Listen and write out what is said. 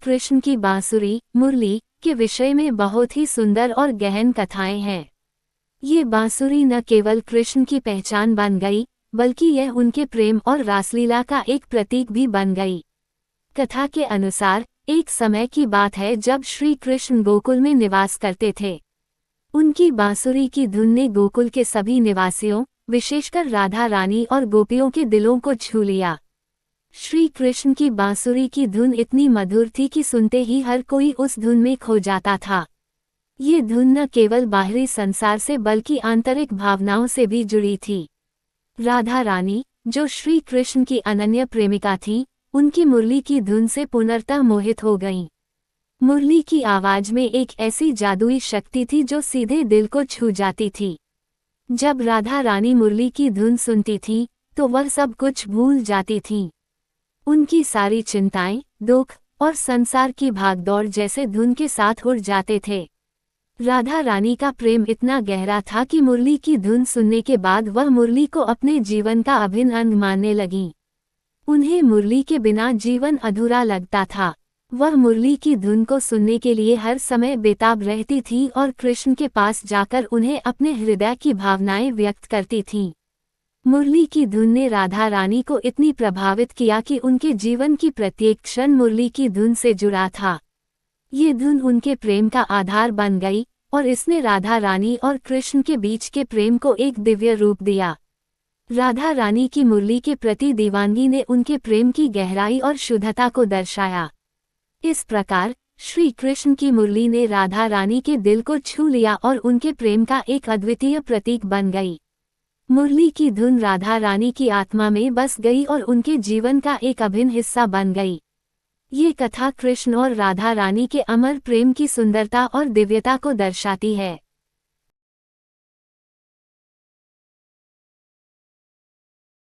कृष्ण की बांसुरी मुरली के विषय में बहुत ही सुंदर और गहन कथाएं हैं। ये बांसुरी न केवल कृष्ण की पहचान बन गई, बल्कि यह उनके प्रेम और रासलीला का एक प्रतीक भी बन गई। कथा के अनुसार एक समय की बात है जब श्री कृष्ण गोकुल में निवास करते थे। उनकी बांसुरी की धुन ने गोकुल के सभी निवासियों, विशेषकर राधा रानी और गोपियों के दिलों को छू लिया। श्री कृष्ण की बांसुरी की धुन इतनी मधुर थी कि सुनते ही हर कोई उस धुन में खो जाता था। ये धुन न केवल बाहरी संसार से बल्कि आंतरिक भावनाओं से भी जुड़ी थी। राधा रानी, जो श्री कृष्ण की अनन्य प्रेमिका थी, उनकी मुरली की धुन से पूर्णतः मोहित हो गईं। मुरली की आवाज में एक ऐसी जादुई शक्ति थी जो सीधे दिल को छू जाती थी। जब राधा रानी मुरली की धुन सुनती थी, तो वह सब कुछ भूल जाती थीं। उनकी सारी चिंताएं, दुख और संसार की भागदौड़ जैसे धुन के साथ उड़ जाते थे। राधा रानी का प्रेम इतना गहरा था कि मुरली की धुन सुनने के बाद वह मुरली को अपने जीवन का अभिन्न अंग मानने लगीं। उन्हें मुरली के बिना जीवन अधूरा लगता था। वह मुरली की धुन को सुनने के लिए हर समय बेताब रहती थी और कृष्ण के पास जाकर उन्हें अपने हृदय की भावनाएं व्यक्त करती थीं। मुरली की धुन ने राधा रानी को इतनी प्रभावित किया कि उनके जीवन की प्रत्येक क्षण मुरली की धुन से जुड़ा था। ये धुन उनके प्रेम का आधार बन गई और इसने राधा रानी और कृष्ण के बीच के प्रेम को एक दिव्य रूप दिया। राधा रानी की मुरली के प्रति दीवानगी ने उनके प्रेम की गहराई और शुद्धता को दर्शाया। इस प्रकार श्री कृष्ण की मुरली ने राधा रानी के दिल को छू लिया और उनके प्रेम का एक अद्वितीय प्रतीक बन गई। मुरली की धुन राधा रानी की आत्मा में बस गई और उनके जीवन का एक अभिन्न हिस्सा बन गई। ये कथा कृष्ण और राधा रानी के अमर प्रेम की सुंदरता और दिव्यता को दर्शाती है।